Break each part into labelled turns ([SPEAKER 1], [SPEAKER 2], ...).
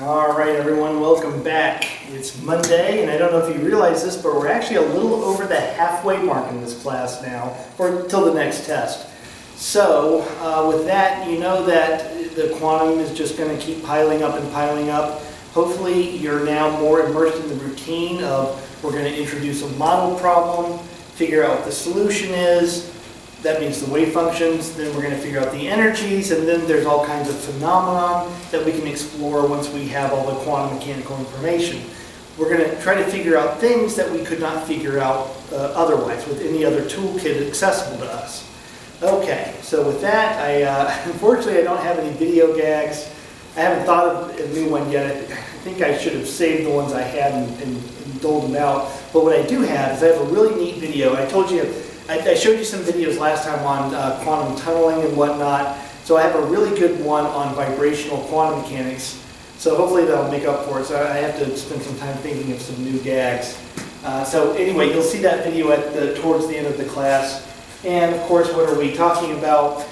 [SPEAKER 1] All right, everyone, welcome back. It's Monday, and I don't know if you realize this, but we're actually a little over the halfway mark in this class now, or till the next test. So, with that, you know that the quantum is just going to keep piling up and piling up. Hopefully, you're now more immersed in the routine of we're going to introduce a model problem, figure out what the solution is. That means the wave functions, then we're going to figure out the energies, and then there's all kinds of phenomenon that we can explore once we have all the quantum mechanical information. We're going to try to figure out things that we could not figure out otherwise with any other toolkit accessible to us. Okay, so with that, unfortunately I don't have any video gags. I haven't thought of a new one yet. I think I should have saved the ones I had and doled them out. But what I do have is I have a really neat video. I told you, I showed you some videos last time on quantum tunneling and whatnot. So I have a really good one on vibrational quantum mechanics. So hopefully that'll make up for it. So I have to spend some time thinking of some new gags. So anyway, you'll see that video towards the end of the class. And of course, what are we talking about?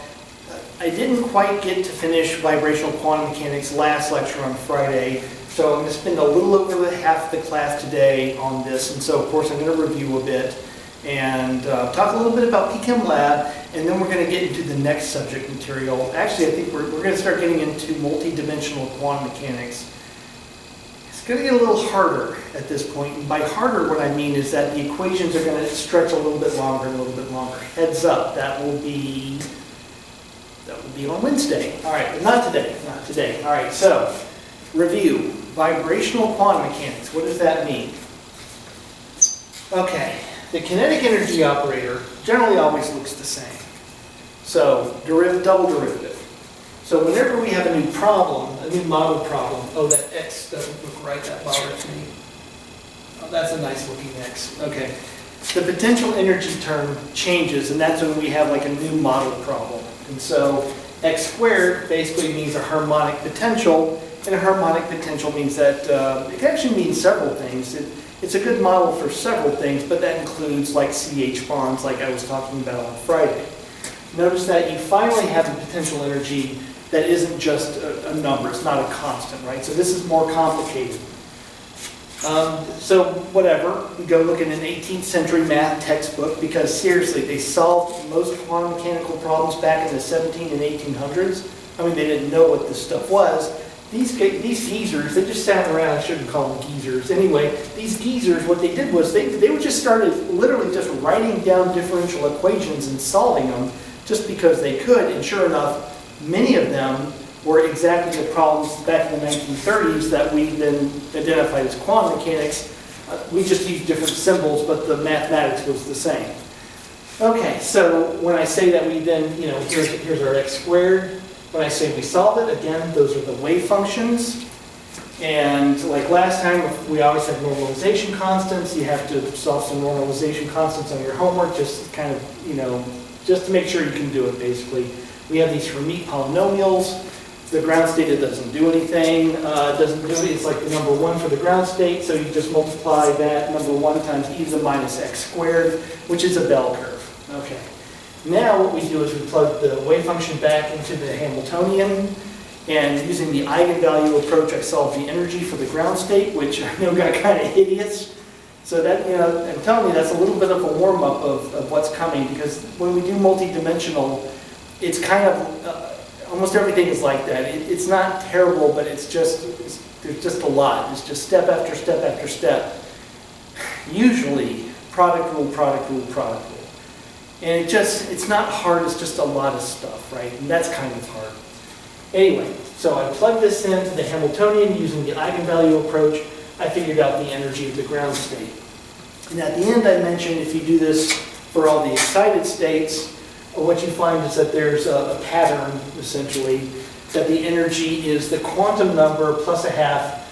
[SPEAKER 1] I didn't quite get to finish vibrational quantum mechanics last lecture on Friday. So I'm going to spend a little over half the class today on this. And so of course I'm going to review a bit and talk a little bit about PChem Lab, and then we're going to get into the next subject material. Actually, I think we're going to start getting into multidimensional quantum mechanics. It's going to get a little harder at this point. And by harder, what I mean is that the equations are going to stretch a little bit longer and a little bit longer. Heads up, that will be on Wednesday. All right, but not today. All right, so review. Vibrational quantum mechanics. What does that mean? Okay. The kinetic energy operator generally always looks the same. So, double derivative. So whenever we have a new problem, a new model problem, oh, that X doesn't look right, that bothers me. Oh, that's a nice looking X. Okay. The potential energy term changes, and that's when we have like a new model problem. And so X squared basically means a harmonic potential, and a harmonic potential means that, it actually means several things. It's a good model for several things, but that includes like CH bonds like I was talking about on Friday. Notice that you finally have a potential energy that isn't just a number, it's not a constant, right? So this is more complicated. So whatever, we go look at an 18th century math textbook because seriously, they solved most quantum mechanical problems back in the 17 and 1800s. I mean, they didn't know what this stuff was. These geezers, they just sat around. I shouldn't call them geezers. Anyway, these geezers, what they did was they would just started literally just writing down differential equations and solving them just because they could. And sure enough, many of them were exactly the problems back in the 1930s that we then identified as quantum mechanics. We just used different symbols, but the mathematics was the same. Okay, so when I say that we then, here's our X squared. When I say we solve it, again, those are the wave functions. And like last time, we always have normalization constants. You have to solve some normalization constants on your homework, just kind of, just to make sure you can do it, basically. We have these Hermite polynomials. The ground state, it doesn't do anything. It's like the number 1 for the ground state, so you just multiply that number 1 times e to the minus x squared, which is a bell curve. Okay. Now what we do is we plug the wave function back into the Hamiltonian, and using the eigenvalue approach, I solve the energy for the ground state, which I know got kind of hideous. So that, I'm telling you, that's a little bit of a warm-up of what's coming, because when we do multidimensional, it's kind of, almost everything is like that. It's not terrible, but there's just a lot. It's just step after step after step. Usually, product rule, product rule, product rule. And it's not hard, it's just a lot of stuff, right? And that's kind of hard. Anyway, so I plugged this into the Hamiltonian using the eigenvalue approach. I figured out the energy of the ground state. And at the end I mentioned if you do this for all the excited states, what you find is that there's a pattern, essentially, that the energy is the quantum number plus a half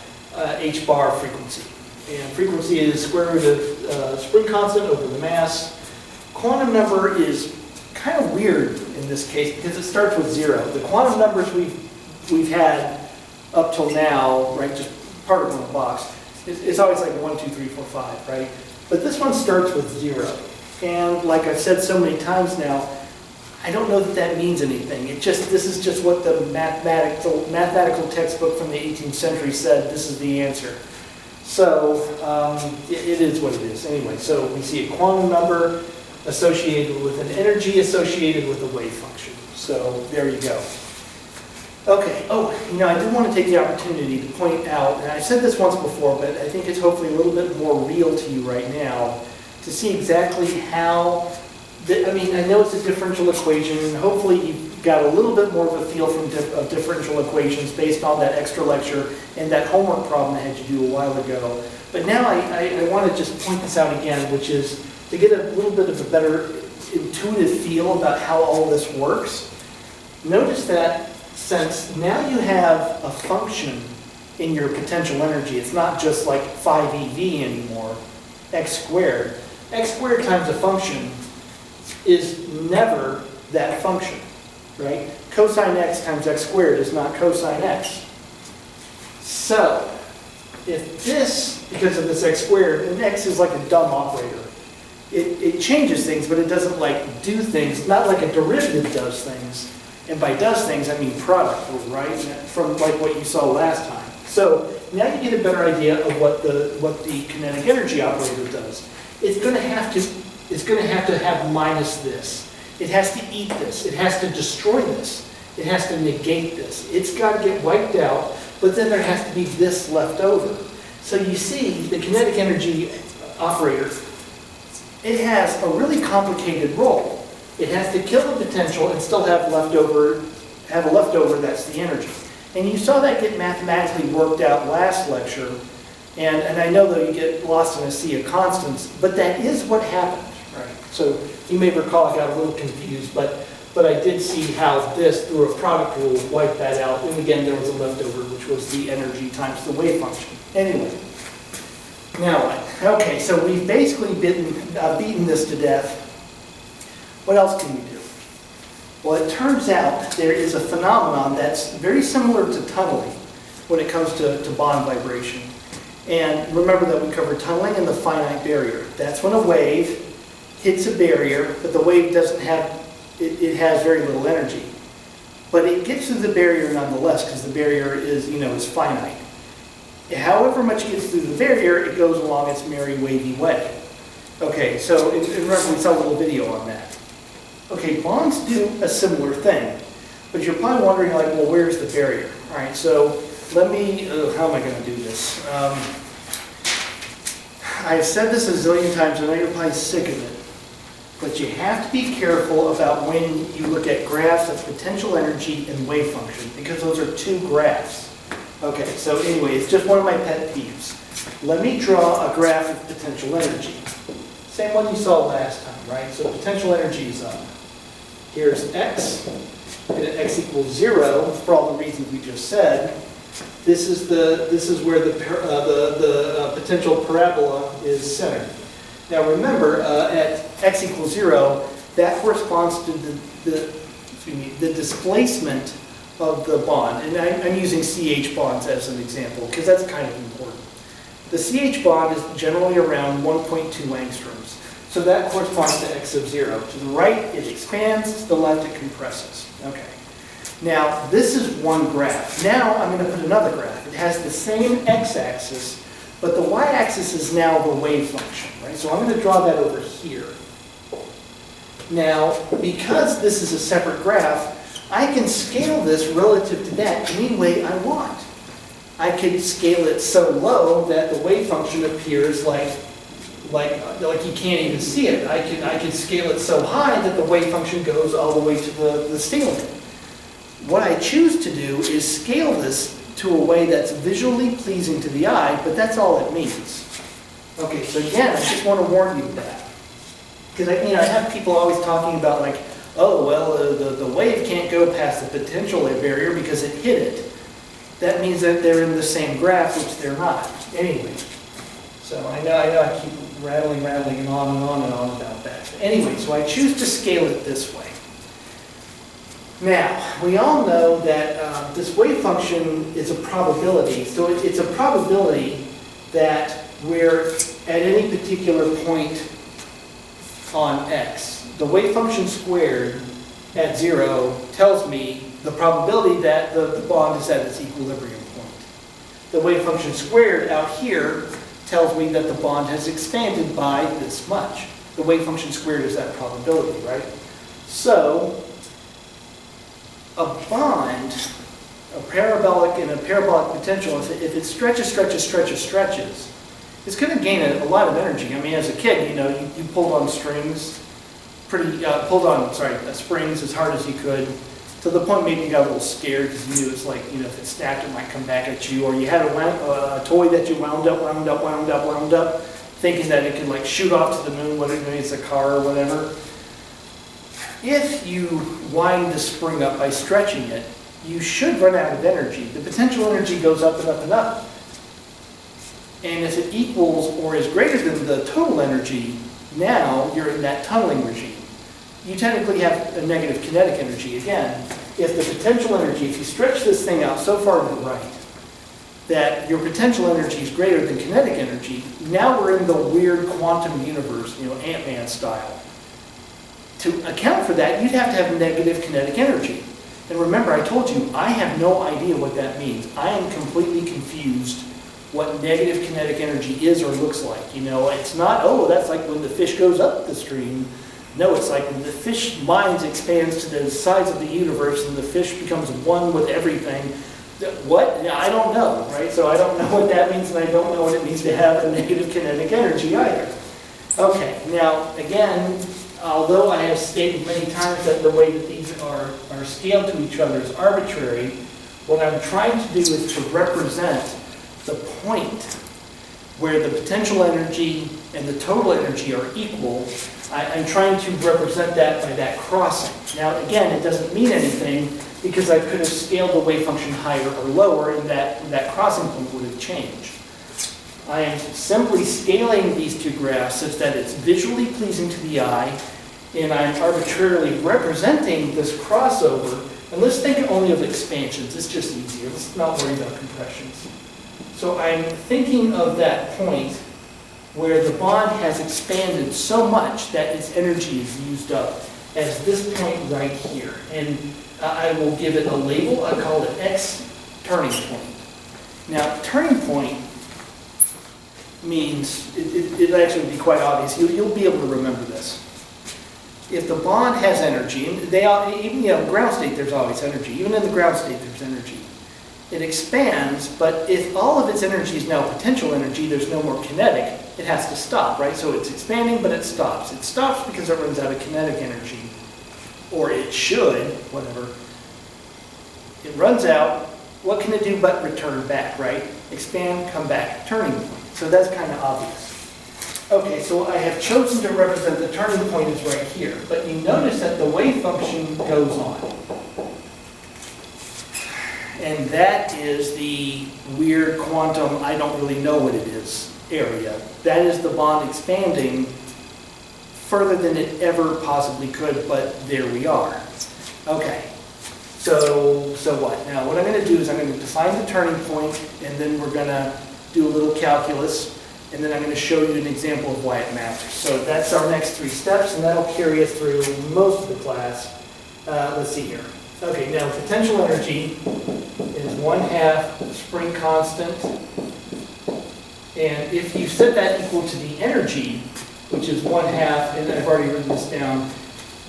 [SPEAKER 1] h bar frequency. And frequency is square root of spring constant over the mass. Quantum number is kind of weird in this case because it starts with 0. The quantum numbers we've had up till now, right, just part of one box, it's always like 1, 2, 3, 4, 5, right? But this one starts with 0. And like I've said so many times now, I don't know that that means anything. This is just what the mathematical textbook from the 18th century said. This is the answer. So it is what it is. Anyway, so we see a quantum number associated with an energy associated with a wave function. So there you go. Okay, I did want to take the opportunity to point out, and I said this once before, but I think it's hopefully a little bit more real to you right now, to see exactly how, I know it's a differential equation, and hopefully you've got a little bit more of a feel of differential equations based on that extra lecture and that homework problem I had you do a while ago. But now I want to just point this out again, which is to get a little bit of a better intuitive feel about how all this works. Notice that since now you have a function in your potential energy, it's not just like 5 eV anymore, x squared. X squared times a function is never that function, right? Cosine x times x squared is not cosine x. So, if this, because of this x squared, and x is like a dumb operator, it changes things, but it doesn't like do things, not like a derivative does things. And by does things, I mean product, right? From like what you saw last time. So now you get a better idea of what the kinetic energy operator does. It's going to have to have minus this. It has to eat this. It has to destroy this. It has to negate this. It's got to get wiped out, but then there has to be this left over. So you see, the kinetic energy operator, it has a really complicated role. It has to kill the potential and still have a leftover that's the energy. And you saw that get mathematically worked out last lecture. And I know that you get lost in a sea of constants, but that is what happened, right? So you may recall I got a little confused, but I did see how this, through a product rule, wiped that out. And again, there was a leftover, which was the energy times the wave function. Anyway, now, okay, so we've basically beaten this to death. What else can we do? Well, it turns out there is a phenomenon that's very similar to tunneling when it comes to bond vibration. And remember that we covered tunneling and the finite barrier. That's when a wave hits a barrier, but the wave doesn't have, it has very little energy. But it gets through the barrier nonetheless, because the barrier is, is finite. However much it gets through the barrier, it goes along its merry wavy way. Okay, so remember we saw a little video on that. Okay, bonds do a similar thing, but you're probably wondering, like, well, where's the barrier? All right, so let me, how am I going to do this? I've said this a zillion times, I know you're probably sick of it, but you have to be careful about when you look at graphs of potential energy and wave function, because those are two graphs. Okay, so anyway, it's just one of my pet peeves. Let me draw a graph of potential energy. Same one you saw last time, right? So potential energy is up. Here's x, and at x equals 0, for all the reasons we just said. This is where the potential parabola is centered. Now remember, at x equals 0, that corresponds to the displacement of the bond. And I'm using CH bonds as an example, because that's kind of important. The CH bond is generally around 1.2 angstroms. So that corresponds to x of 0. To the right, it expands. To the left, it compresses. Okay. Now, this is one graph. Now, I'm going to put another graph. It has the same x-axis, but the y-axis is now the wave function, right? So I'm going to draw that over here. Now, because this is a separate graph, I can scale this relative to that any way I want. I could scale it so low that the wave function appears like you can't even see it. I could scale it so high that the wave function goes all the way to the ceiling. What I choose to do is scale this to a way that's visually pleasing to the eye, but that's all it means. Okay, so again, I just want to warn you of that. Because I have people always talking about like, oh, well, the wave can't go past the potential barrier because it hit it. That means that they're in the same graph, which they're not. Anyway, so I know I keep rattling and on about that. Anyway, so I choose to scale it this way. Now, we all know that this wave function is a probability. So it's a probability that we're at any particular point on x. The wave function squared at 0 tells me the probability that the bond is at its equilibrium point. The wave function squared out here tells me that the bond has expanded by this much. The wave function squared is that probability, right? So, a bond, a parabolic and a parabolic potential, if it stretches, it's going to gain a lot of energy. I mean, as a kid, you know, you pulled on strings, springs as hard as you could, to the point maybe you got a little scared because you knew it's like, you know, if it snapped, it might come back at you. Or you had a toy that you wound up, thinking that it could like shoot off to the moon, whether it's a car or whatever. If you wind the spring up by stretching it, you should run out of energy. The potential energy goes up and up and up. And if it equals or is greater than the total energy, now you're in that tunneling regime. You technically have a negative kinetic energy again. If the potential energy, if you stretch this thing out so far to the right, that your potential energy is greater than kinetic energy, now we're in the weird quantum universe, you know, Ant-Man style. To account for that, you'd have to have negative kinetic energy. And remember, I told you, I have no idea what that means. I am completely confused what negative kinetic energy is or looks like. You know, it's not, oh, that's like when the fish goes up the stream. No, it's like when the fish mind expands to the size of the universe and the fish becomes one with everything. What? I don't know, right? So I don't know what that means, and I don't know what it means to have a negative kinetic energy either. Okay, now, again, although I have stated many times that the way that these are scaled to each other is arbitrary, what I'm trying to do is to represent the point where the potential energy and the total energy are equal. I'm trying to represent that by that crossing. Now, again, it doesn't mean anything because I could have scaled the wave function higher or lower, and that crossing point would have changed. I am simply scaling these two graphs such that it's visually pleasing to the eye, and I'm arbitrarily representing this crossover. And let's think only of expansions. It's just easier. Let's not worry about compressions. So I'm thinking of that point where the bond has expanded so much that its energy is used up as this point right here. And I will give it a label. I call it X turning point. Now, turning point means, it actually would be quite obvious. You'll be able to remember this. If the bond has energy, and even in ground state there's always energy. Even in the ground state there's energy. It expands, but if all of its energy is now potential energy, there's no more kinetic, it has to stop, right? So it's expanding, but it stops. It stops because it runs out of kinetic energy. Or it should, whatever. It runs out. What can it do but return back, right? Expand, come back, turning point. So that's kind of obvious. Okay, so I have chosen to represent the turning point is right here. But you notice that the wave function goes on. And that is the weird quantum, I don't really know what it is, area. That is the bond expanding further than it ever possibly could, but there we are. Okay, so what? Now what I'm going to do is I'm going to define the turning point, and then we're going to do a little calculus, and then I'm going to show you an example of why it matters. So that's our next 3 steps, and that'll carry us through most of the class. Let's see here. Okay, now potential energy is 1/2 spring constant. And if you set that equal to the energy, which is 1/2, and I've already written this down,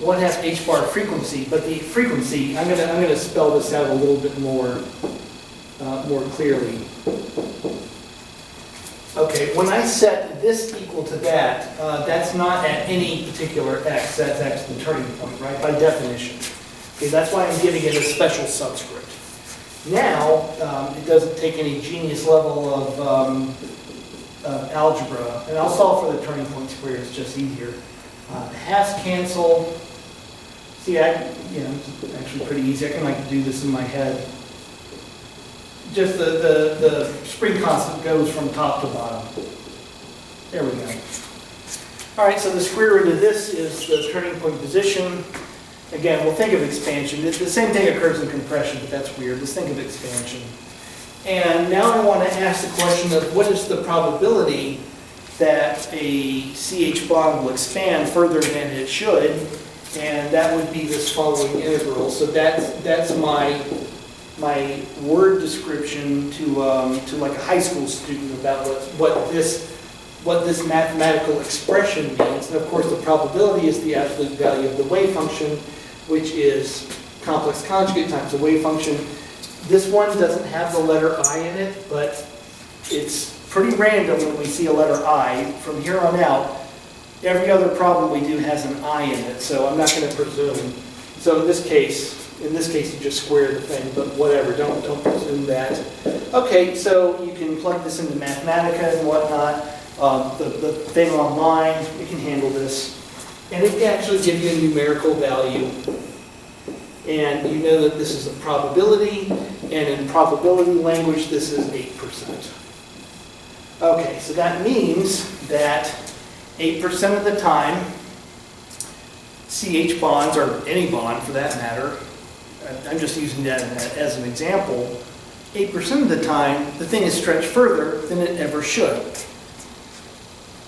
[SPEAKER 1] 1/2 h bar frequency, but the frequency, I'm gonna spell this out a little bit more clearly. Okay, when I set this equal to that, that's not at any particular x, that's x the turning point, right, by definition. Okay, that's why I'm giving it a special subscript. Now, it doesn't take any genius level of algebra, and I'll solve for the turning point square, it's just easier. Halves cancel. See, it's actually pretty easy. I can do this in my head. Just the spring constant goes from top to bottom. There we go. All right, so the square root of this is the turning point position. Again, we'll think of expansion. The same thing occurs in compression, but that's weird. Let's think of expansion. And now I want to ask the question of what is the probability that a CH bond will expand further than it should, And that would be this following integral. So that's my word description to like a high school student about what this mathematical expression means. And of course, the probability is the absolute value of the wave function, which is complex conjugate times the wave function. This one doesn't have the letter I in it, but it's pretty random when we see a letter I. From here on out, every other problem we do has an I in it, so I'm not going to presume. So in this case, you just square the thing, but whatever, don't presume that. Okay, so you can plug this into Mathematica and whatnot. The thing online, it can handle this. And it can actually give you a numerical value. And you know that this is a probability, and in probability language, this is 8%. Okay, so that means that 8% of the time, CH bonds, or any bond for that matter, I'm just using that as an example, 8% of the time, the thing is stretched further than it ever should.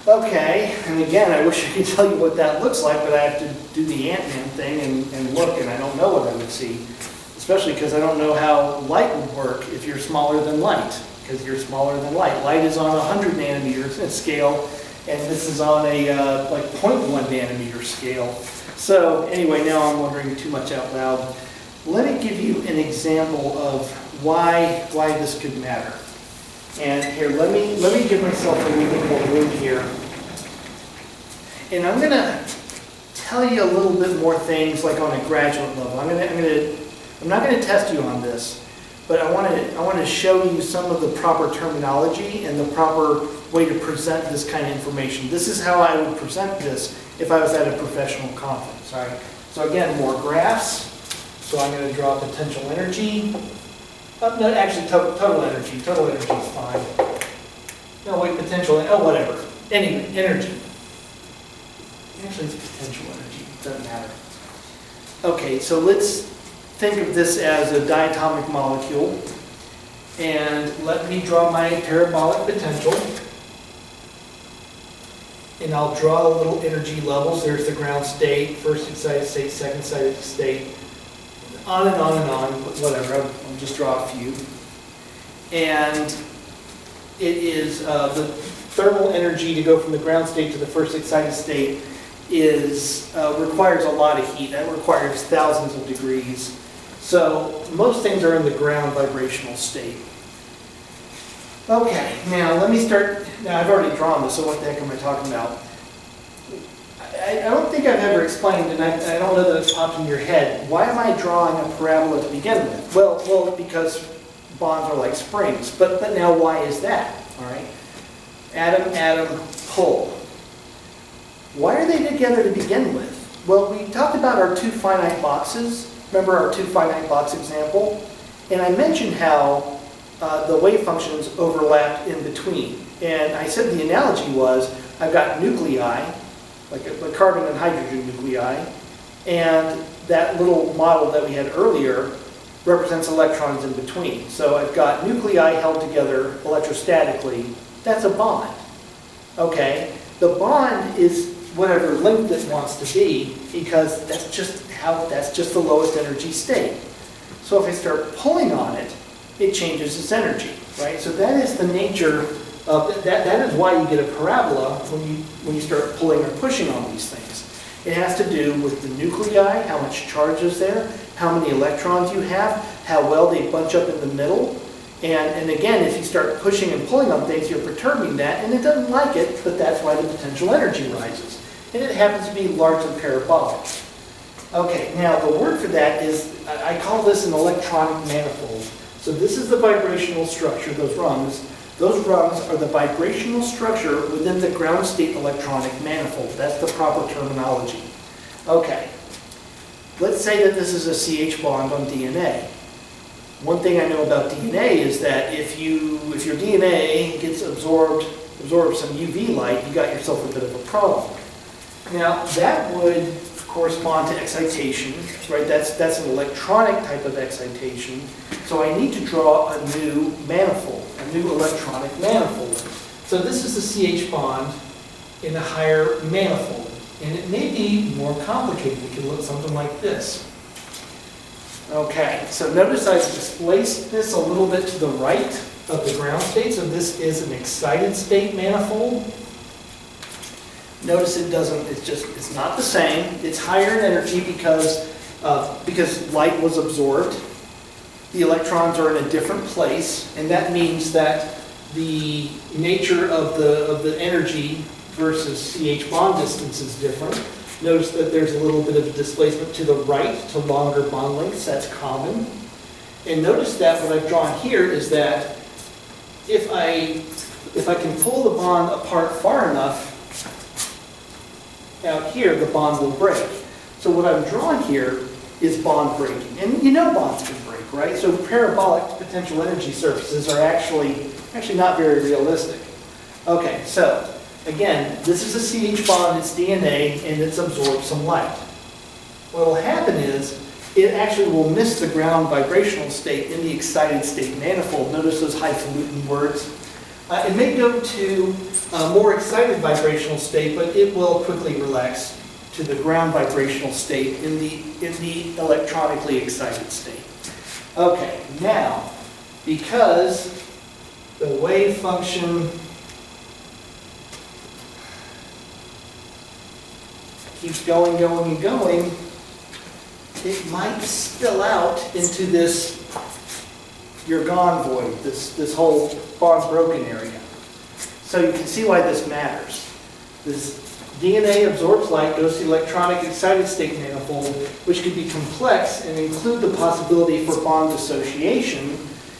[SPEAKER 1] Okay, and again, I wish I could tell you what that looks like, but I have to do the Ant-Man thing and look, and I don't know what I would see. Especially because I don't know how light would work if you're smaller than light, because you're smaller than light. Light is on 100 nanometers in scale, and this is on a like 0.1 nanometer scale. So anyway, now I'm wondering too much out loud. Let me give you an example of why this could matter. And here, let me give myself a little bit more room here. And I'm going to tell you a little bit more things like on a graduate level. I'm not going to test you on this, but I want to show you some of the proper terminology and the proper way to present this kind of information. This is how I would present this if I was at a professional conference. All right. So again, more graphs. So I'm going to draw potential energy. No, actually, total energy. Total energy is fine. No, wait, potential. Oh, whatever. Anyway, energy. Actually, it's potential energy. Doesn't matter. Okay, so let's think of this as a diatomic molecule. And let me draw my parabolic potential. And I'll draw the little energy levels. There's the ground state, first excited state, second excited state. On and on and on, whatever, I'll just draw a few. And it is the thermal energy to go from the ground state to the first excited state requires a lot of heat. That requires thousands of degrees. So most things are in the ground vibrational state. Okay, now let me start. Now I've already drawn this, so what the heck am I talking about? I don't think I've ever explained, and I don't know that it's popped in your head, why am I drawing a parabola to begin with? Well, because bonds are like springs. But now why is that? All right. Atom, pull. Why are they together to begin with? Well, we talked about our two finite boxes. Remember our two finite box example? And I mentioned how the wave functions overlapped in between. And I said the analogy was, I've got nuclei, like carbon and hydrogen nuclei, and that little model that we had earlier represents electrons in between. So I've got nuclei held together electrostatically. That's a bond. Okay, the bond is whatever length it wants to be, because that's just the lowest energy state. So if I start pulling on it, it changes its energy, right? So that is the nature of that is why you get a parabola when you start pulling or pushing on these things. It has to do with the nuclei, how much charge is there, how many electrons you have, how well they bunch up in the middle. And again, if you start pushing and pulling on things, you're perturbing that, and it doesn't like it, but that's why the potential energy rises. And it happens to be largely parabolic. Okay, now the word for that is, I call this an electronic manifold. So this is the vibrational structure, those rungs. Those rungs are the vibrational structure within the ground state electronic manifold. That's the proper terminology. Okay, let's say that this is a CH bond on DNA. One thing I know about DNA is that if your DNA gets absorbs some UV light, you got yourself a bit of a problem. Now that would correspond to excitation, right? That's an electronic type of excitation. So I need to draw a new manifold, a new electronic manifold. So this is the CH bond in a higher manifold. And it may be more complicated. It could look something like this. Okay, so notice I've displaced this a little bit to the right of the ground state. So this is an excited state manifold. Notice it's not the same. It's higher in energy because light was absorbed. The electrons are in a different place, and that means that the nature of the energy versus CH bond distance is different. Notice that there's a little bit of displacement to the right, to longer bond lengths. That's common. And notice that what I've drawn here is that if I can pull the bond apart far enough, out here the bond will break. So what I've drawn here is bond breaking. And you know bonds can break, right? So parabolic potential energy surfaces are actually not very realistic. Okay, so again, this is a CH bond, it's DNA, and it's absorbed some light. What will happen is it actually will miss the ground vibrational state in the excited state manifold. Notice those highfalutin words. It may go to a more excited vibrational state, but it will quickly relax to the ground vibrational state in the electronically excited state. Okay, now, because the wave function keeps going, it might spill out into this you're gone void, this whole bond broken area. So you can see why this matters. This DNA absorbs light, goes to the electronic excited state manifold, which could be complex and include the possibility for bond dissociation.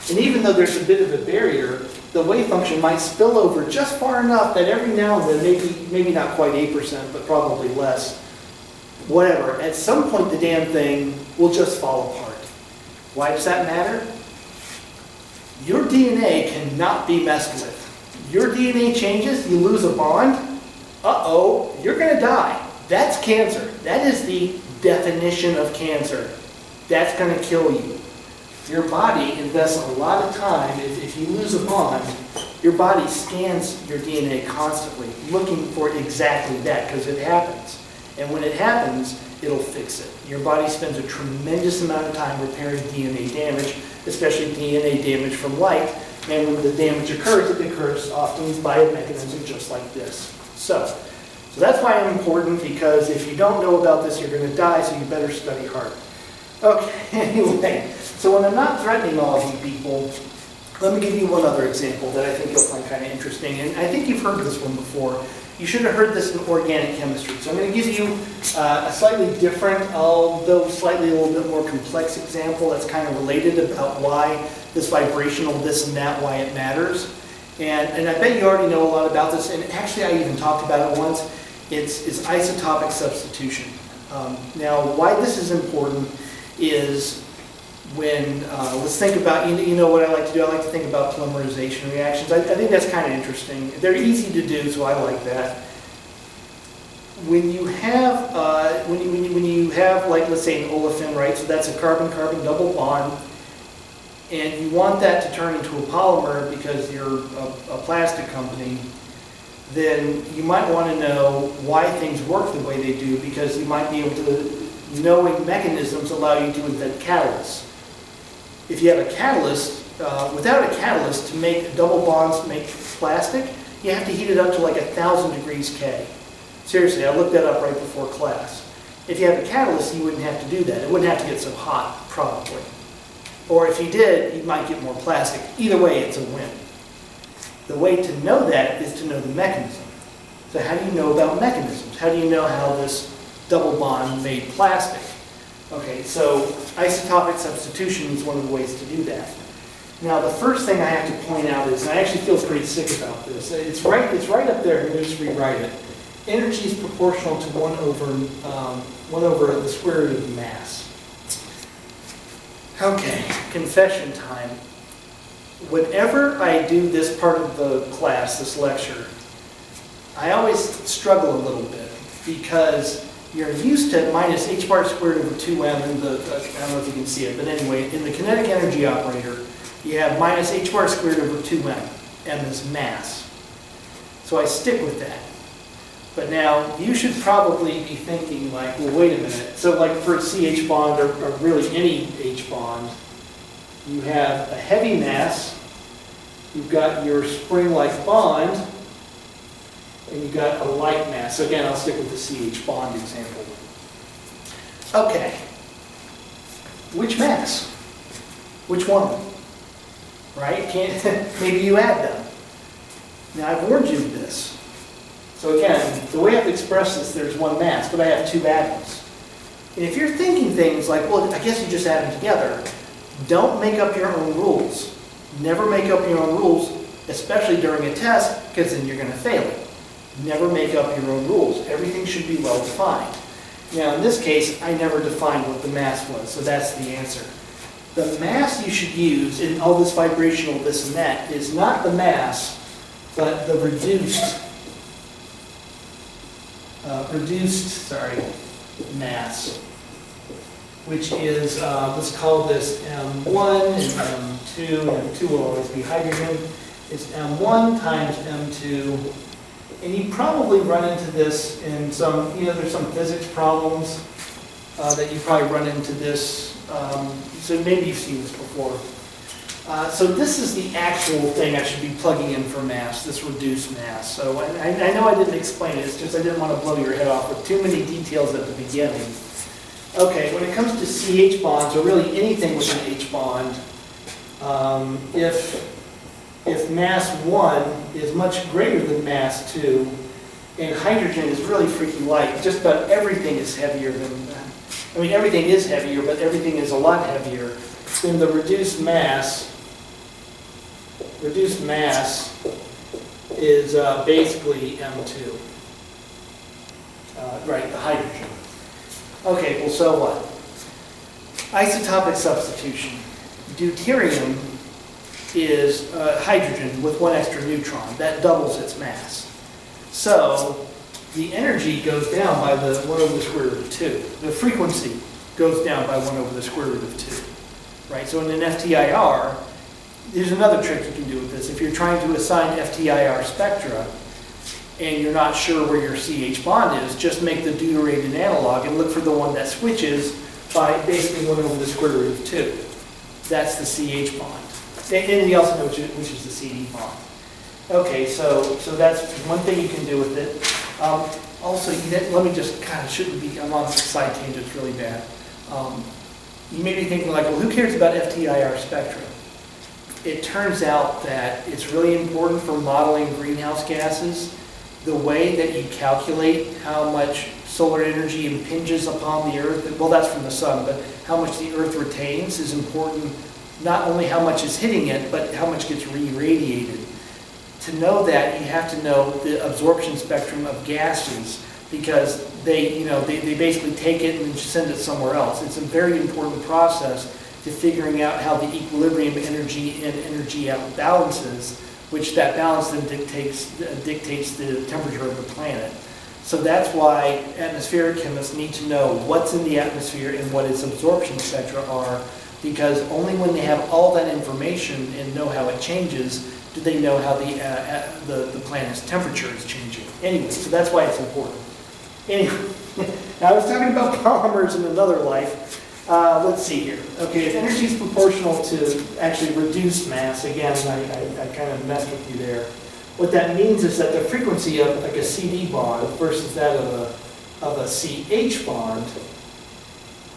[SPEAKER 1] And even though there's a bit of a barrier, the wave function might spill over just far enough that every now and then, maybe not quite 8%, but probably less, whatever, at some point the damn thing will just fall apart. Why does that matter? Your DNA cannot be messed with. Your DNA changes, you lose a bond, uh-oh, you're going to die. That's cancer. That is the definition of cancer. That's going to kill you. Your body invests a lot of time. If you lose a bond, your body scans your DNA constantly, looking for exactly that, because it happens. And when it happens, it'll fix it. Your body spends a tremendous amount of time repairing DNA damage, especially DNA damage from light. And when the damage occurs, it occurs often by a mechanism just like this. So that's why I'm important, because if you don't know about this, you're going to die, so you better study hard. Okay, anyway, so when I'm not threatening all of you people, let me give you one other example that I think you'll find kind of interesting. And I think you've heard this one before. You should have heard this in organic chemistry. So I'm going to give you a slightly different, although slightly a little bit more complex example that's kind of related about why this vibrational, this and that, why it matters. And I bet you already know a lot about this, and actually I even talked about it once. It's isotopic substitution. Now, why this is important is when, let's think about, you know what I like to do? I like to think about polymerization reactions. I think that's kind of interesting. They're easy to do, so I like that. When you have, when you have, like, let's say an olefin, right? So that's a carbon-carbon double bond, and you want that to turn into a polymer because you're a plastic company, then you might want to know why things work the way they do, because you might be able to, knowing mechanisms allow you to invent catalysts. If you have a catalyst, without a catalyst, to make double bonds, to make plastic, you have to heat it up to like 1,000 degrees K. Seriously, I looked that up right before class. If you have a catalyst, you wouldn't have to do that. It wouldn't have to get so hot, probably. Or if you did, you might get more plastic. Either way, it's a win. The way to know that is to know the mechanism. So how do you know about mechanisms? How do you know how this double bond made plastic? Okay, so isotopic substitution is one of the ways to do that. Now, the first thing I have to point out is, and I actually feel pretty sick about this, it's right up there, let me just rewrite it. Energy is proportional to 1 over the square root of mass. Okay, confession time. Whenever I do this part of the class, this lecture, I always struggle a little bit, because you're used to minus h bar squared over 2m in the, I don't know if you can see it, but anyway, in the kinetic energy operator, you have minus h bar squared over 2m. M is mass. So I stick with that. But now, you should probably be thinking like, well, wait a minute. So like for a CH bond, or really any H bond, you have a heavy mass, you've got your spring-like bond, and you've got a light mass. So again, I'll stick with the CH bond example. Okay. Which mass? Which one? Right? Maybe you add them. Now, I've warned you of this. So again, the way I've expressed this, there's one mass, but I have two atoms. And if you're thinking things like, well, I guess you just add them together, don't make up your own rules. Never make up your own rules, especially during a test, because then you're going to fail it. Never make up your own rules. Everything should be well defined. Now, in this case, I never defined what the mass was, so that's the answer. The mass you should use in all this vibrational this and that is not the mass, but the reduced mass, which is, let's call this M1 and M2, and M2 will always be hydrogen. It's M1 times M2, and you probably run into this in some, there's some physics problems that you probably run into this, so maybe you've seen this before. So this is the actual thing I should be plugging in for mass, this reduced mass. So I know I didn't explain it, it's just I didn't want to blow your head off with too many details at the beginning. Okay, when it comes to CH bonds, or really anything with an H bond, if mass 1 is much greater than mass 2, and hydrogen is really freaky light, just about everything is heavier than, everything is heavier, but everything is a lot heavier, then the reduced mass is basically M2. Right, the hydrogen. Okay, well, so what? Isotopic substitution. Deuterium is hydrogen with one extra neutron. That doubles its mass. So the energy goes down by the 1 over the square root of 2. The frequency goes down by 1 over the square root of 2. Right? So in an FTIR, there's another trick you can do with this. If you're trying to assign FTIR spectra and you're not sure where your CH bond is, just make the deuterated analog and look for the one that switches by basically 1 over the square root of 2. That's the CH bond. And you also know which is the CD bond. Okay, so that's one thing you can do with it. Also, let me just I'm on a side tangent, it's really bad. You may be thinking like, well, who cares about FTIR spectra? It turns out that it's really important for modeling greenhouse gases. The way that you calculate how much solar energy impinges upon the Earth, well, that's from the sun, but how much the Earth retains is important. Not only how much is hitting it, but how much gets re-radiated. To know that, you have to know the absorption spectrum of gases, because they basically take it and send it somewhere else. It's a very important process to figuring out how the equilibrium energy and energy out balances, which that balance then dictates the temperature of the planet. So that's why atmospheric chemists need to know what's in the atmosphere and what its absorption spectra are, because only when they have all that information and know how it changes do they know how the planet's temperature is changing. Anyway, so that's why it's important. Anyway, now I was talking about polymers in another life. Let's see here. Okay, if energy is proportional to actually reduced mass, again, I kind of messed with you there. What that means is that the frequency of like a CD bond versus that of a CH bond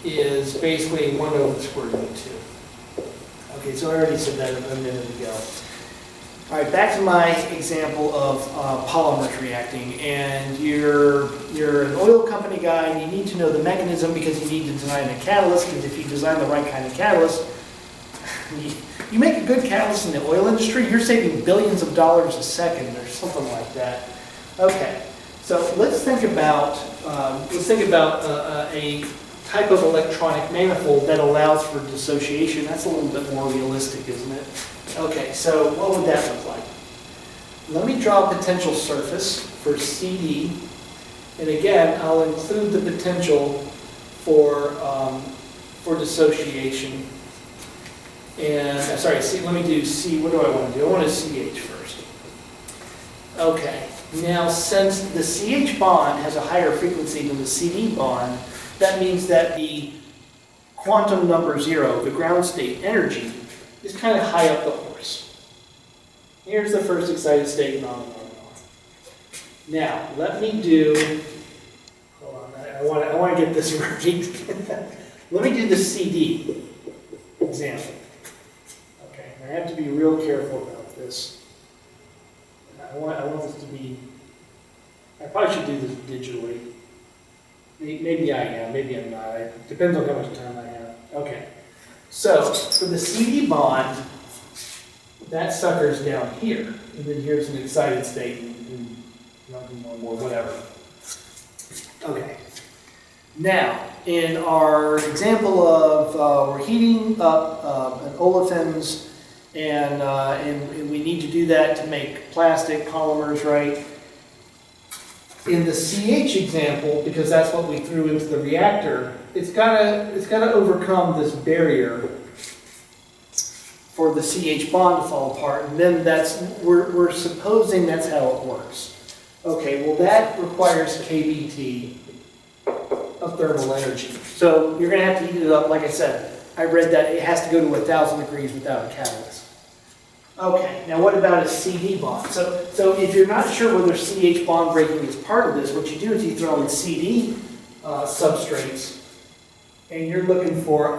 [SPEAKER 1] is basically 1 over the square root of 2. Okay, so I already said that a minute ago. All right, back to my example of polymers reacting, and you're an oil company guy, and you need to know the mechanism because you need to design a catalyst, because if you design the right kind of catalyst, you make a good catalyst in the oil industry, you're saving billions of dollars a second or something like that. Okay, so let's think about a type of electronic manifold that allows for dissociation. That's a little bit more realistic, isn't it? Okay, so what would that look like? Let me draw a potential surface for CD, and again, I'll include the potential for dissociation. And sorry, let me do C. What do I want to do? I want to CH first. Okay, Now, since the CH bond has a higher frequency than the CD bond, that means that the quantum number 0, the ground state energy, is kind of high up the horse. Here's the first excited state, and on and on and on. Now, let me do, hold on, I want to get this right. Let me do the CD example. Okay, I have to be real careful about this. I want this to be, I probably should do this digitally. Maybe I am, maybe I'm not. It depends on how much time I have. Okay, so for the CD bond, that sucker's down here. And then here's an excited state, and more, whatever. Okay. Now, in our example of we're heating up an olefins, and we need to do that to make plastic polymers, right? In the CH example, because that's what we threw into the reactor, it's gotta overcome this barrier for the CH bond to fall apart, and then we're supposing that's how it works. Okay, well that requires kBT of thermal energy. So you're gonna have to heat it up, like I said. I read that it has to go to 1,000 degrees without a catalyst. Okay, now what about a CD bond? So if you're not sure whether CH bond breaking is part of this, what you do is you throw in CD substrates, and you're looking for,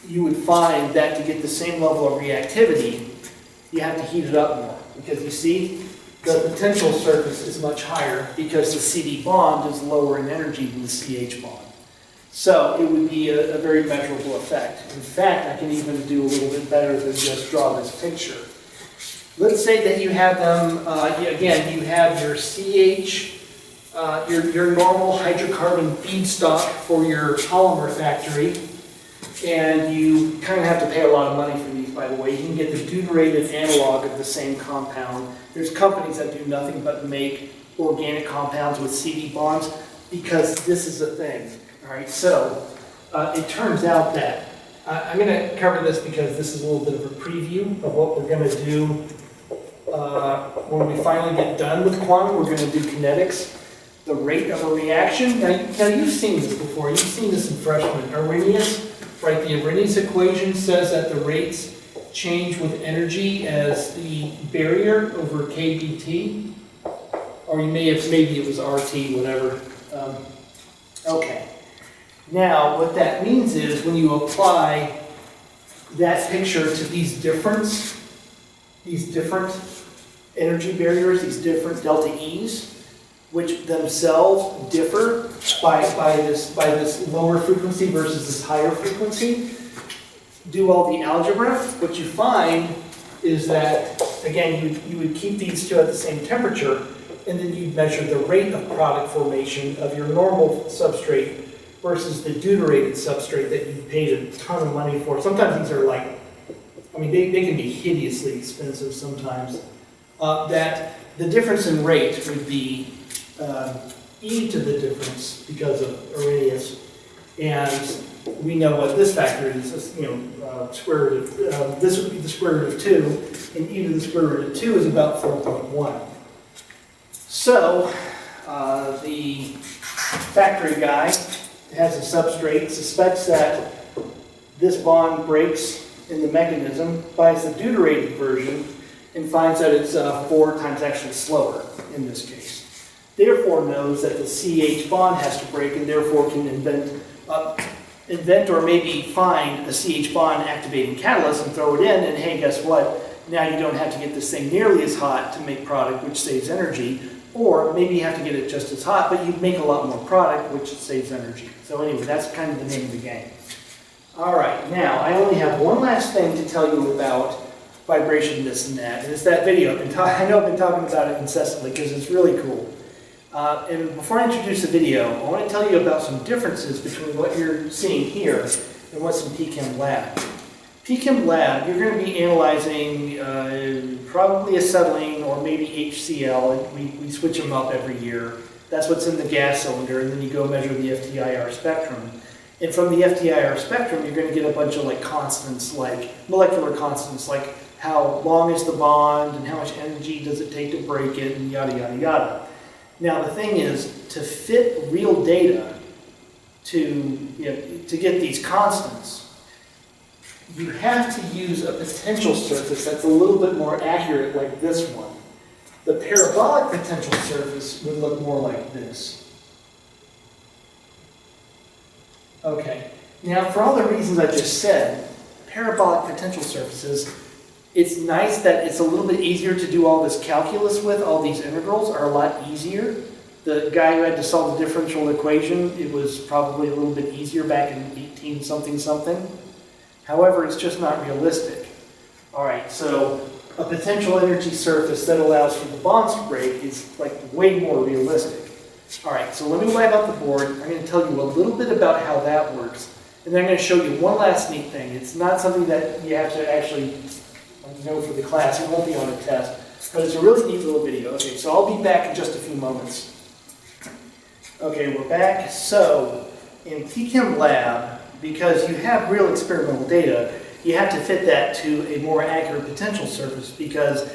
[SPEAKER 1] you would find that to get the same level of reactivity, you have to heat it up more. Because you see, the potential surface is much higher because the CD bond is lower in energy than the CH bond. So it would be a very measurable effect. In fact, I can even do a little bit better than just draw this picture. Let's say that you have them, again, you have your CH, your normal hydrocarbon feedstock for your polymer factory, and you kind of have to pay a lot of money for these, by the way. You can get the deuterated analog of the same compound. There's companies that do nothing but make organic compounds with CD bonds because this is a thing. All right, so it turns out that I'm going to cover this because this is a little bit of a preview of what we're going to do when we finally get done with quantum. We're going to do kinetics, the rate of a reaction. Now you've seen this before. You've seen this in freshman Arrhenius, right? The Arrhenius equation says that the rates change with energy as the barrier over kBT, or you may have, maybe it was RT, whatever. Okay. Now, what that means is when you apply that picture to these different energy barriers, these different delta E's, which themselves differ by this lower frequency versus this higher frequency, do all the algebra, what you find is that, again, you would keep these two at the same temperature, and then you'd measure the rate of product formation of your normal substrate versus the deuterated substrate that you paid a ton of money for. Sometimes these are like, I mean, they can be hideously expensive sometimes. That the difference in rate would be e to the difference because of Arrhenius, and we know what this factor is. Square root of this would be the square root of 2, and e to the square root of 2 is about 4.1. So the factory guy has a substrate, suspects that this bond breaks in the mechanism, buys the deuterated version, and finds that it's 4 times actually slower in this case. Therefore knows that the CH bond has to break, and therefore can invent or maybe find a CH bond activating catalyst and throw it in, and hey, guess what? Now you don't have to get this thing nearly as hot to make product, which saves energy. Or maybe you have to get it just as hot, but you make a lot more product, which saves energy. So anyway, that's kind of the name of the game. All right, now I only have one last thing to tell you about vibration, this and that. And it's that video. I know I've been talking about it incessantly because it's really cool. And before I introduce the video, I want to tell you about some differences between what you're seeing here and what's in PChem Lab. PChem Lab, you're going to be analyzing probably acetylene or maybe HCl. We switch them up every year. That's what's in the gas cylinder, and then you go measure the FTIR spectrum. And from the FTIR spectrum, you're going to get a bunch of like constants, like molecular constants, like how long is the bond and how much energy does it take to break it, and yada, yada, yada. Now the thing is, to fit real data to get these constants, you have to use a potential surface that's a little bit more accurate, like this one. The parabolic potential surface would look more like this. Okay, now for all the reasons I just said, parabolic potential surfaces, it's nice that it's a little bit easier to do all this calculus with. All these integrals are a lot easier. The guy who had to solve the differential equation, it was probably a little bit easier back in 18 something something. However, it's just not realistic. All right, so a potential energy surface that allows for the bonds to break is like way more realistic. All right, so let me wipe out the board. I'm going to tell you a little bit about how that works. And then I'm going to show you one last neat thing. It's not something that you have to actually know for the class. It won't be on a test. But it's a really neat little video. Okay, so I'll be back in just a few moments. Okay, we're back. So in TChem Lab, because you have real experimental data, you have to fit that to a more accurate potential surface, because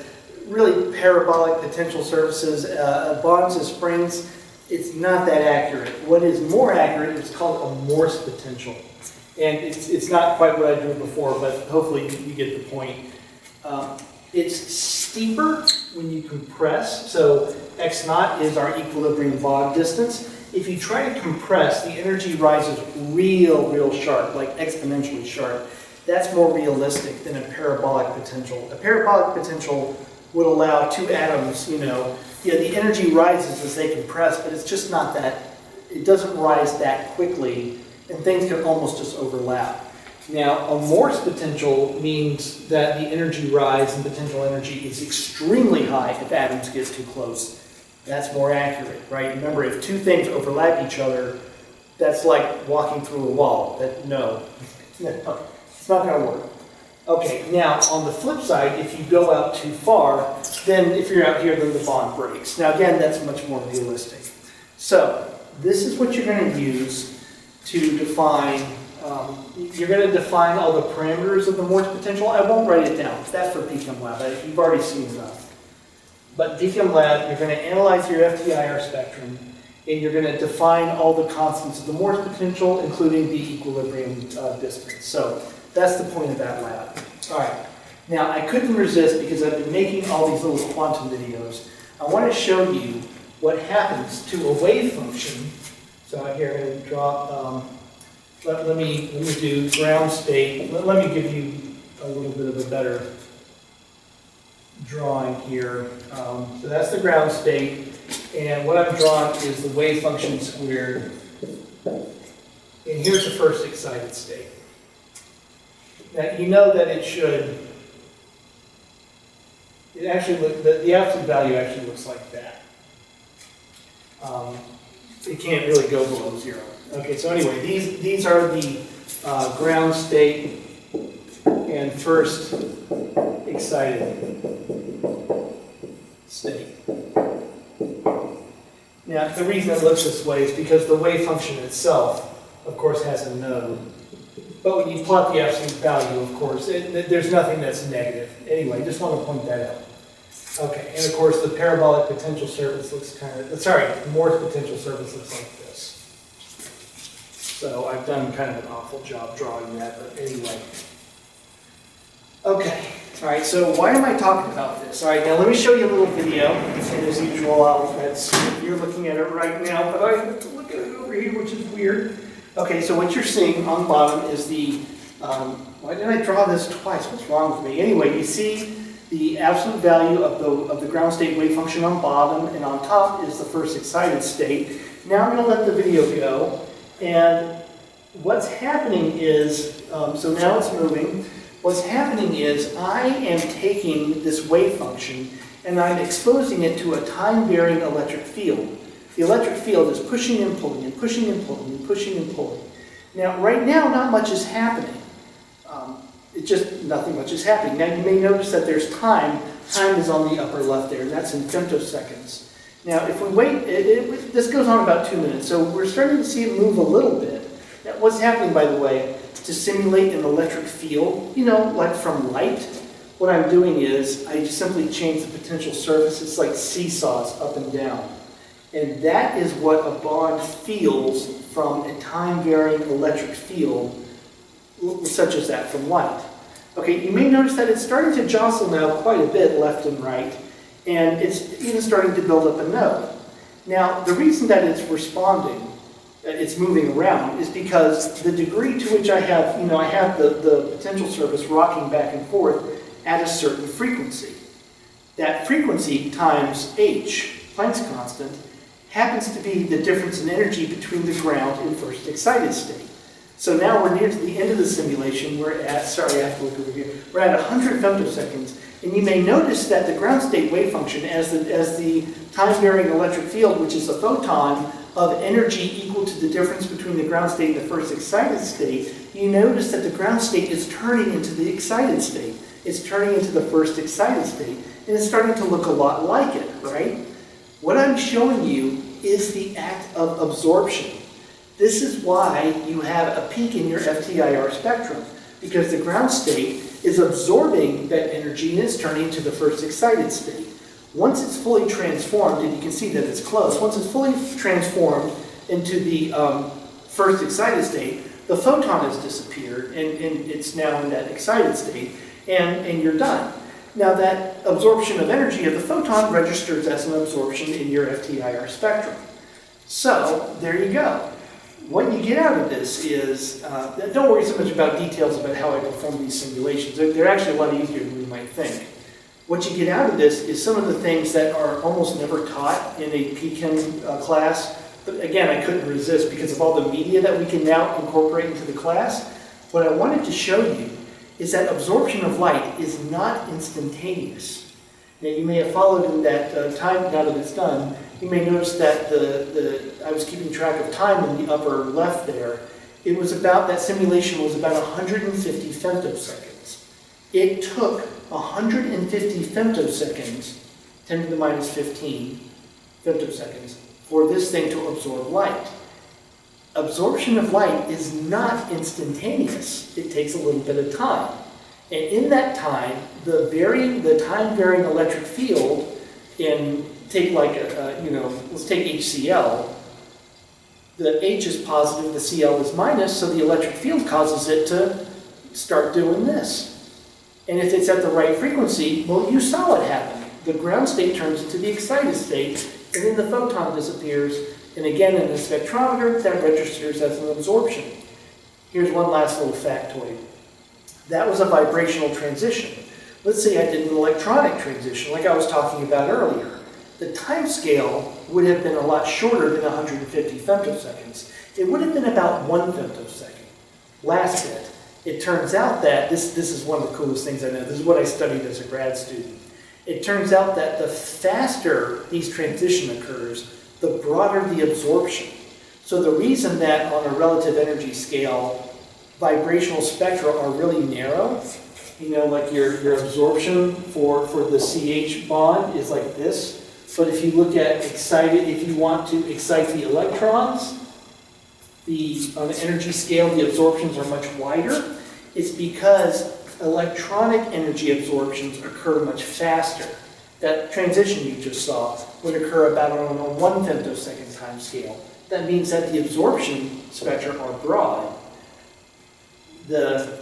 [SPEAKER 1] really parabolic potential surfaces, bonds and springs, it's not that accurate. What is more accurate is called a Morse potential. And it's not quite what I drew before, but hopefully you get the point. It's steeper when you compress. So x naught is our equilibrium bond distance. If you try to compress, the energy rises real sharp, like exponentially sharp. That's more realistic than a parabolic potential. A parabolic potential would allow two atoms, the energy rises as they compress, but it's just not that, it doesn't rise that quickly, and things can almost just overlap. Now, a Morse potential means that the energy rise in potential energy is extremely high if atoms get too close. That's more accurate, right? Remember, if two things overlap each other, that's like walking through a wall. No, it's not going to work. Okay, now on the flip side, if you go out too far, then if you're out here, then the bond breaks. Now again, that's much more realistic. So this is what you're going to use to define, you're going to define all the parameters of the Morse potential. I won't write it down. That's for TChem Lab. You've already seen enough. But TChem Lab, you're going to analyze your FTIR spectrum, and you're going to define all the constants of the Morse potential, including the equilibrium distance. So that's the point of that lab. All right. Now, I couldn't resist, because I've been making all these little quantum videos. I want to show you what happens to a wave function. So here, I'm going to draw, let me do ground state. Let me give you a little bit of a better drawing here. So that's the ground state. And what I'm drawing is the wave function squared. And here's the first excited state. Now, you know that it should, it actually, the absolute value actually looks like that. It can't really go below 0. Okay, so anyway, these are the ground state and first excited state. Now, the reason it looks this way is because the wave function itself, of course, has a node. But when you plot the absolute value, of course, there's nothing that's negative. Anyway, just want to point that out. Okay, and of course, the parabolic potential surface looks kind of, the Morse potential surface looks like this. So I've done kind of an awful job drawing that, but anyway. Okay, all right, so why am I talking about this? All right, now let me show you a little video. And as usual, you're looking at it right now, but I have to look at it over here, which is weird. Okay, so what you're seeing on the bottom is the, why did I draw this twice? What's wrong with me? Anyway, you see the absolute value of the ground state wave function on bottom, and on top is the first excited state. Now I'm going to let the video go, and what's happening is, so now it's moving. What's happening is I am taking this wave function and I'm exposing it to a time-varying electric field. The electric field is pushing and pulling and pushing and pulling and pushing and pulling. Now, right now, not much is happening. It's just nothing much is happening. Now, you may notice that there's time. Time is on the upper left there, and that's in femtoseconds. Now, if we wait, this goes on about 2 minutes, so we're starting to see it move a little bit. Now, what's happening, by the way, to simulate an electric field, like from light, what I'm doing is I just simply change the potential surface. It's like seesaws up and down. And that is what a bond feels from a time-varying electric field, such as that from light. Okay, you may notice that it's starting to jostle now quite a bit left and right, and it's even starting to build up a node. Now, the reason that it's responding, it's moving around, is because the degree to which I have the potential surface rocking back and forth at a certain frequency. That frequency times h, Planck's constant, happens to be the difference in energy between the ground and first excited state. So now we're near to the end of the simulation. We're at, sorry, I have to look over here. We're at 100 femtoseconds. And you may notice that the ground state wave function, as the time-varying electric field, which is a photon of energy equal to the difference between the ground state and the first excited state, you notice that the ground state is turning into the excited state. It's turning into the first excited state. And it's starting to look a lot like it, right? What I'm showing you is the act of absorption. This is why you have a peak in your FTIR spectrum, because the ground state is absorbing that energy and it's turning to the first excited state. Once it's fully transformed, and you can see that it's close, once it's fully transformed into the first excited state, the photon has disappeared and it's now in that excited state, and you're done. Now that absorption of energy of the photon registers as an absorption in your FTIR spectrum. So there you go. What you get out of this is, don't worry so much about details about how I perform these simulations. They're actually a lot easier than you might think. What you get out of this is some of the things that are almost never taught in a PChem class. But again, I couldn't resist because of all the media that we can now incorporate into the class. What I wanted to show you is that absorption of light is not instantaneous. Now you may have followed in that time, now that it's done, you may notice that I was keeping track of time in the upper left there. It was about, that simulation was about 150 femtoseconds. It took 150 femtoseconds, 10 to the minus 15 femtoseconds, for this thing to absorb light. Absorption of light is not instantaneous. It takes a little bit of time. And in that time, the time-varying electric field take like let's take HCl. The H is positive, the Cl is minus, so the electric field causes it to start doing this. And if it's at the right frequency, well, you saw what happened. The ground state turns into the excited state, and then the photon disappears. And again, in the spectrometer, that registers as an absorption. Here's one last little factoid. That was a vibrational transition. Let's say I did an electronic transition, like I was talking about earlier. The time scale would have been a lot shorter than 150 femtoseconds. It would have been about 1 femtosecond. Last bit. It turns out that, this is one of the coolest things I know, this is what I studied as a grad student. It turns out that the faster these transition occurs, the broader the absorption. So the reason that on a relative energy scale, vibrational spectra are really narrow, like your absorption for the CH bond is like this. But if you look at if you want to excite the electrons, on the energy scale, the absorptions are much wider. It's because electronic energy absorptions occur much faster. That transition you just saw would occur about on a 1 femtosecond time scale. That means that the absorption spectra are broad. The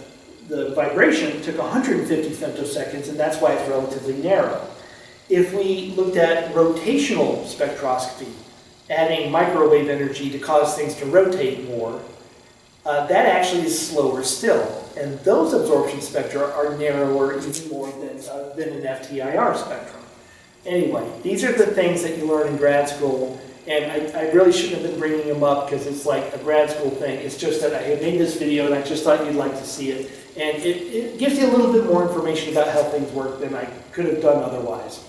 [SPEAKER 1] vibration took 150 femtoseconds, and that's why it's relatively narrow. If we looked at rotational spectroscopy, adding microwave energy to cause things to rotate more, that actually is slower still. And those absorption spectra are narrower even more than an FTIR spectrum. Anyway, these are the things that you learn in grad school, and I really shouldn't have been bringing them up because it's like a grad school thing. It's just that I had made this video and I just thought you'd like to see it. And it gives you a little bit more information about how things work than I could have done otherwise.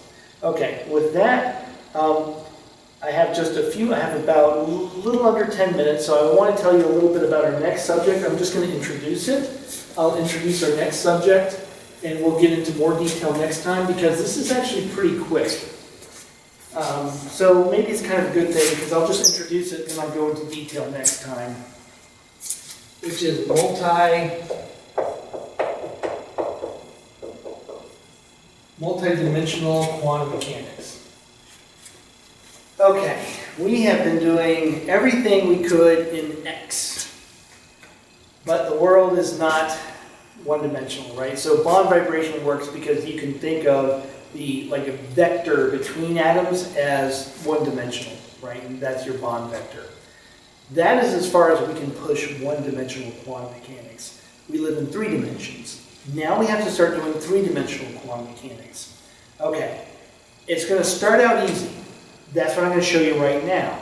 [SPEAKER 1] Okay, with that, I have just I have about a little under 10 minutes, so I want to tell you a little bit about our next subject. I'm just going to introduce it. I'll introduce our next subject, and we'll get into more detail next time, because this is actually pretty quick. So maybe it's kind of a good thing, because I'll just introduce it and I'll go into detail next time. which is multidimensional quantum mechanics. Okay, we have been doing everything we could in X, but the world is not one-dimensional, right? So bond vibration works because you can think of like a vector between atoms as one-dimensional, right? And that's your bond vector. That is as far as we can push one-dimensional quantum mechanics. We live in 3 dimensions. Now we have to start doing 3-dimensional quantum mechanics. Okay, it's going to start out easy. That's what I'm going to show you right now.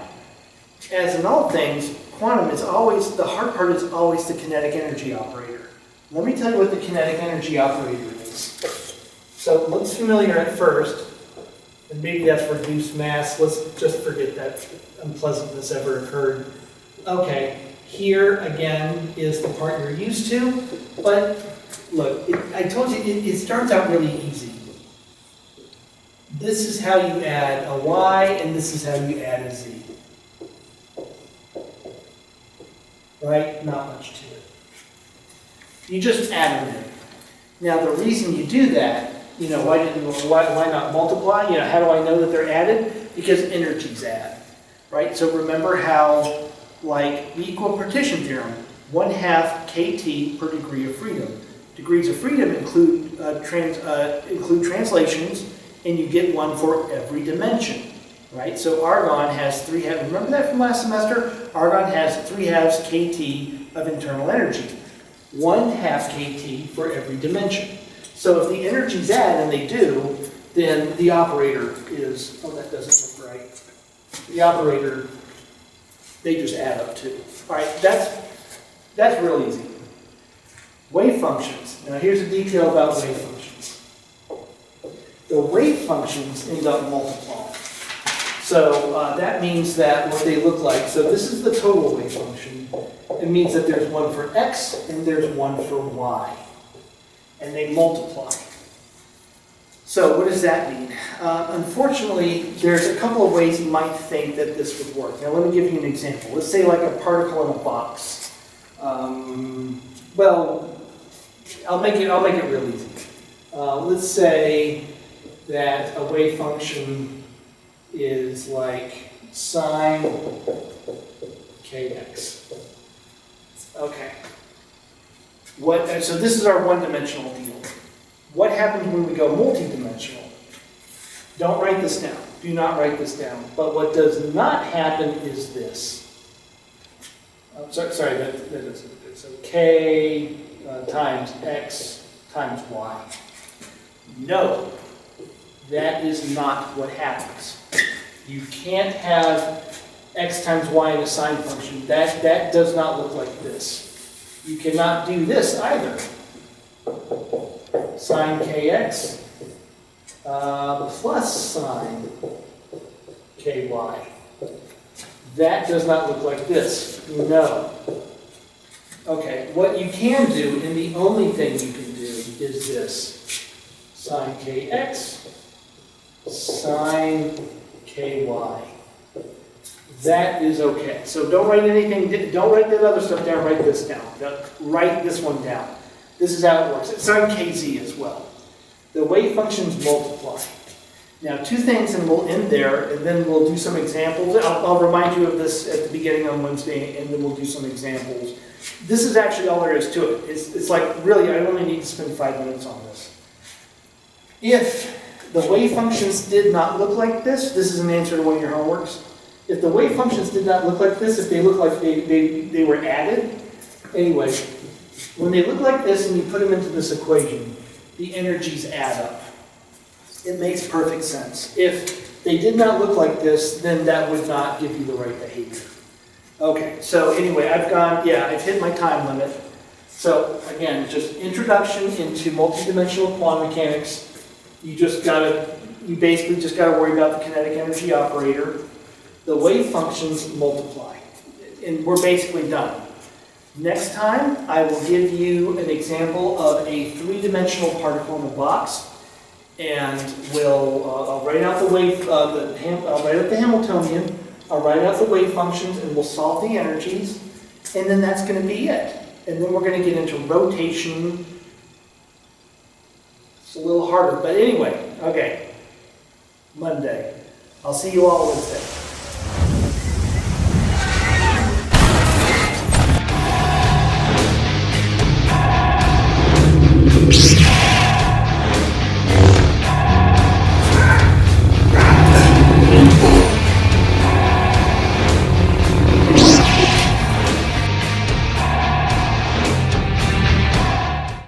[SPEAKER 1] As in all things, quantum is always, the hard part is always the kinetic energy operator. Let me tell you what the kinetic energy operator is. So it looks familiar at first, and maybe that's reduced mass. Let's just forget that unpleasantness ever occurred. Okay, here again is the part you're used to, but look, I told you it starts out really easy. This is how you add a y, and this is how you add a z. Right? Not much to it. You just add them in. Now the reason you do that, you know, why not multiply? You know, how do I know that they're added? Because energies add, right? So remember how, like the equipartition theorem, 1/2 kT per degree of freedom. Degrees of freedom include translations, and you get one for every dimension, right? So argon has 3/2. Remember that from last semester? Argon has 3/2 kT of internal energy. 1/2 kT for every dimension. So if the energies add, and they do, then the operator is, oh, that doesn't look right. The operator, they just add up too. All right, that's real easy. Wave functions. Now here's a detail about wave functions. The wave functions end up multiplying. So that means that what they look like, so this is the total wave function. It means that there's one for x and there's one for y. And they multiply. So what does that mean? Unfortunately, there's a couple of ways you might think that this would work. Now let me give you an example. Let's say like a particle in a box. Well, I'll make it real easy. Let's say that a wave function is like sine kx. Okay. So this is our one-dimensional deal. What happens when we go multi-dimensional? Don't write this down. Do not write this down. But what does not happen is this. Sorry, that isn't good. So k times x times y. No, that is not what happens. You can't have x times y in a sine function. That does not look like this. You cannot do this either. Sine kx plus sine ky. That does not look like this. No. Okay, what you can do, and the only thing you can do, is this. Sine kx, sine ky. That is okay. So don't write anything, don't write that other stuff down, write this down. Write this one down. This is how it works. It's sine kz as well. The wave functions multiply. Now, 2 things, and we'll end there, and then we'll do some examples. I'll remind you of this at the beginning on Wednesday, and then we'll do some examples. This is actually all there is to it. It's like, really, I only need to spend 5 minutes on this. If the wave functions did not look like this is an answer to one of your homeworks. If the wave functions did not look like this, if they look like they were added, anyway, when they look like this and you put them into this equation, the energies add up. It makes perfect sense. If they did not look like this, then that would not give you the right behavior. Okay, so anyway, I've hit my time limit. So again, just introduction into multidimensional quantum mechanics. You basically just gotta worry about the kinetic energy operator. The wave functions multiply. And we're basically done. Next time, I will give you an example of a 3-dimensional particle in a box. And I'll write out the wave, I'll write out the Hamiltonian, I'll write out the wave functions, and we'll solve the energies, and then that's going to be it. and then we're going to get into rotation. It's a little harder, but anyway, okay. Monday. I'll see you all Wednesday.